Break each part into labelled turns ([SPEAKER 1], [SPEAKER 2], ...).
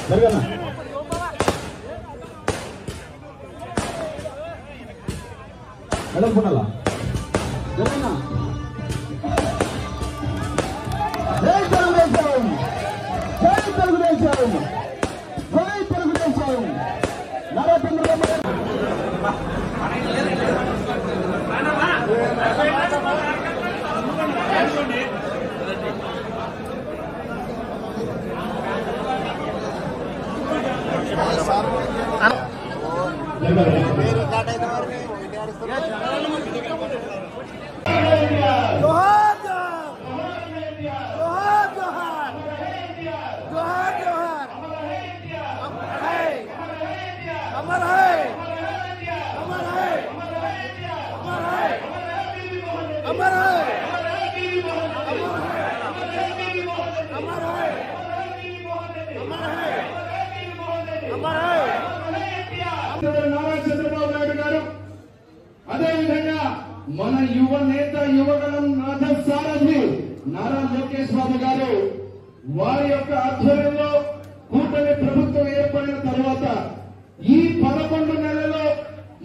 [SPEAKER 1] జరగనా అడుగుకున్నాలా జరగనా జై తెలుగుదేశం జై తెలుగుదేశం జై తెలుగుదేశం నారా చంద్రబాబు నారా చంద్రబాబు నాయుడు గారు అదేవిధంగా మన యువ నేత యువగణం నాథ సారథి నారా లోకేష్ బాబు గారు వారి యొక్క ఆధ్వర్యంలో కూటమి ప్రభుత్వం ఏర్పడిన తర్వాత ఈ 11 నెలల్లో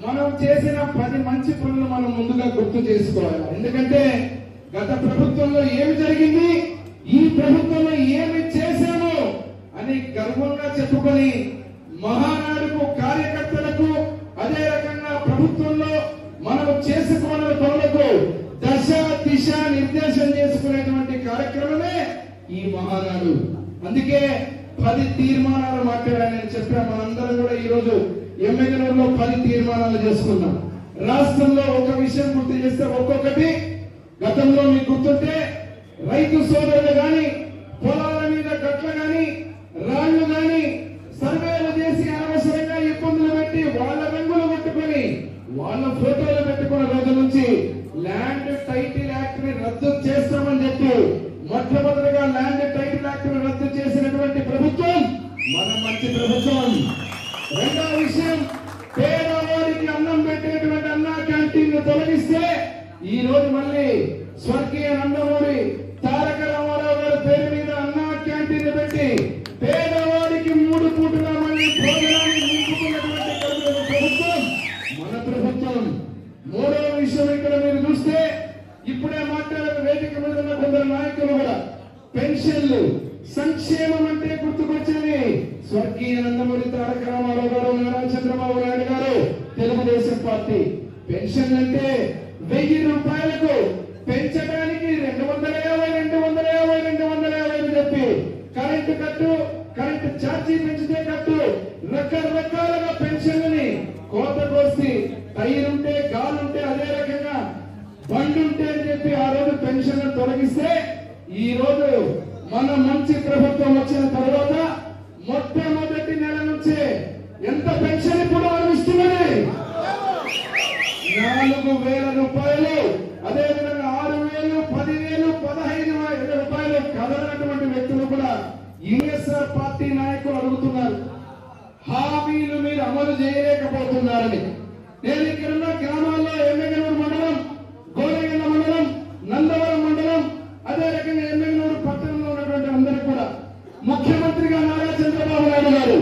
[SPEAKER 1] మనం చేసిన 10 మంచి పనులు మనం ముందుగా గుర్తు చేసుకోవాలి. ఎందుకంటే గత ప్రభుత్వంలో ఏమి జరిగింది, ఈ ప్రభుత్వంలో ఏమి చేశాము అని గర్వంగా చెప్పుకొని మహానాడుకు కార్యకర్తలకు అదే రకంగా ప్రభుత్వంలో మనం చేసుకోని పనులకు దశ దిశ నిర్దేశం చేసుకునేటువంటి కార్యక్రమమే ఈ మహానాడు. అందుకే 10 తీర్మానాలు మాట్లాడాలని చెప్పాను. మనందరం కూడా ఈ రోజు ఎమ్మెల్యేలో 10 తీర్మానాలు చేసుకున్నాం. రాష్ట్రంలో ఒక విషయం గుర్తు చేస్తే ఒక్కొక్కటి గతంలో మీకు గుర్తుంటే రైతు సోదరులు గాని పొలాల మీద గట్ల గాని రాళ్లు గాని సర్వేలు చేసి అనవసరంగా ఇబ్బందులు పెట్టి వాళ్ళ రంగులు పెట్టుకుని వాళ్ళ ఫోటోలు పెట్టుకున్న రోజు నుంచి ల్యాండ్ టైటిల్ యాక్ట్ ని రద్దు చేస్తామని చెప్పి మొట్టమొదటిగా ల్యాండ్ టైటిల్ యాక్ట్ ని రద్దు చేసినటువంటి ప్రభుత్వం మన మంచి ప్రభుత్వం. రెండవ విషయం, పేదవారికి అన్నం పెట్టేటువంటి అన్నా క్యాంటీన్ తొలగిస్తే ఈ రోజు మళ్ళీ స్వర్గీయ నందమూరి తారక రామారావు గారి పేరు మీద అన్నా క్యాంటీన్ పెట్టి పేదవారికి 3 పూటల మళ్ళీ భోజనాన్ని నింపుకున్నటువంటి ప్రభుత్వం మన ప్రభుత్వం. మూడవ విషయం, ఇక్కడ మీరు చూస్తే ఇప్పుడే మాట్లాడిన వేదిక మీద ఉన్న కొందరు నాయకులు కూడా పెన్షన్లు సంక్షేమం అంటే గుర్తుకొచ్చేది స్వర్గీయ నందమూరి తారక రామారావు గారు, నారా చంద్రబాబు నాయుడు గారు, తెలుగుదేశం పార్టీ. పెన్షన్లు అంటే 1000 రూపాయలకు పెంచడానికి 250 చెప్పి కరెంటు కట్టు, కరెంటు ఛార్జీ పెంచితే కట్టు, రకరకాలుగా పెన్షన్లని కోత కోసి టైరుంటే గాలుంటే అదే రకంగా బండుంటే అని చెప్పి ఆ రోజు పెన్షన్ తొలగిస్తే ఈ రోజు మన మంచి ప్రభుత్వం వచ్చిన తర్వాత మొట్టమొదటి నెల నుంచే ఎంత పెన్షన్ ఇప్పుడు ఇస్తున్నది 4000 రూపాయలు. అదేవిధంగా 6000, 10,000, 15,000 రూపాయలు కదలనటువంటి వ్యక్తులు కూడా యుఎస్ఆర్ పార్టీ నాయకులు అడుగుతున్నారు, హామీలు మీరు అమలు చేయలేకపోతున్నారని. నేను ఇక్కడున్న గ్రామాల్లో ఎమ్మెగనూరు మండలం, గోనెగండ్ల మండలం, నందవరం మండలం, అదే రకంగా ఎమ్మెగనూరు పట్టణంలో ఉన్నటువంటి అందరూ కూడా ముఖ్యమంత్రిగా నారా చంద్రబాబు నాయుడు గారు,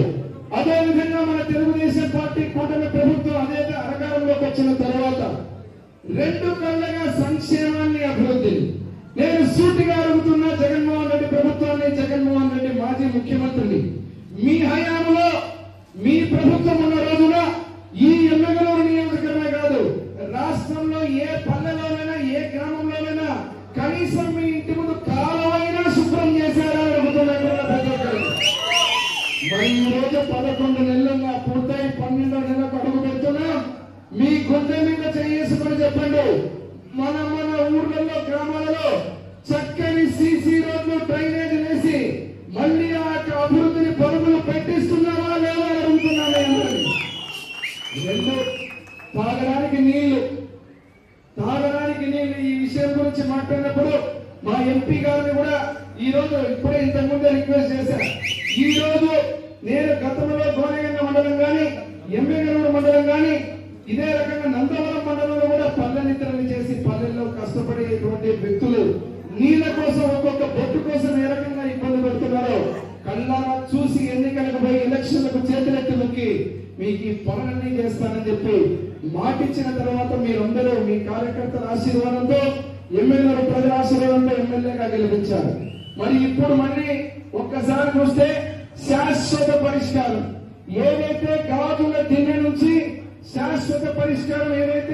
[SPEAKER 1] అదేవిధంగా మన తెలుగుదేశం పార్టీ కూటమి ప్రభుత్వం అదే అధికారంలోకి వచ్చిన తర్వాత 2 కళ్ళగా సంక్షేమాన్ని, అభివృద్ధిని నేను సూటిగా అడుగుతున్నా జగన్మోహన్ రెడ్డి ప్రభుత్వాన్ని, జగన్మోహన్ రెడ్డి మాజీ ముఖ్యమంత్రిని, మీ హయాంలో మీ ప్రభుత్వం ఉన్న రోజున ఈ ఎమ్మెగనూరు నియోజకవర్గమే కాదు రాష్ట్రంలో ఏ పల్లెలోనైనా ఏ గ్రామంలోనైనా కనీసం మీ ఇంటి ముందు కాలువైనా శుభ్రం చేశారా అడుగుతున్నారు ప్రతి ఒక్కరు. మరి ఈ రోజు 11 నెలలుగా పూర్తయి 12వ నెలకు అడుగు పెడుతున్నాం. మీ గుండె మీద చేసుకుని చెప్పండి, మన ఊర్లలో గ్రామాలలో చక్కని సీసీ రోడ్లు డ్రైనేజ్ వేసి మళ్ళీ ఆ అభివృద్ధిని పరుగులు పెట్టిస్తున్నావా లేదా అడుగుతున్నామే. 2, తాగడానికి నీళ్లు. ఈ విషయం గురించి మాట్లాడినప్పుడు మా ఎంపీ గారిని కూడా ఈ రోజు ఇప్పుడే ఇంతకుముందే రిక్వెస్ట్ చేశాను. ఈ రోజు నేను గతంలో గోనెగండ్ల మండలం గాని, ఎమ్మెగనూరు మండలం గాని, ఇదే రకంగా నందవరం మండలంలో కూడా పల్లెనితరని చేసి పల్లెల్లో కష్టపడేటువంటి వ్యక్తులు నీళ్ల కోసం ఒక్కొక్క బొట్టు కోసం ఏ రకంగా ఇబ్బంది పెడుతున్నారో కళ్ళారా చూసి ఎన్నికలకు పోయి మీకు ఈ పనులన్నీ చేస్తానని చెప్పి మాటిచ్చిన తర్వాత మీరందరూ మీ కార్యకర్తల ఆశీర్వాదంతో ఎమ్మెల్యేలు ప్రజల ఆశీర్వాదంతో ఎమ్మెల్యేగా గెలిపించారు. మరి ఇప్పుడు మళ్ళీ ఒక్కసారి చూస్తే శాశ్వత పరిష్కారం ఏదైతే గాజుల దిన్నె నుంచి శాశ్వత పరిష్కారం ఏదైతే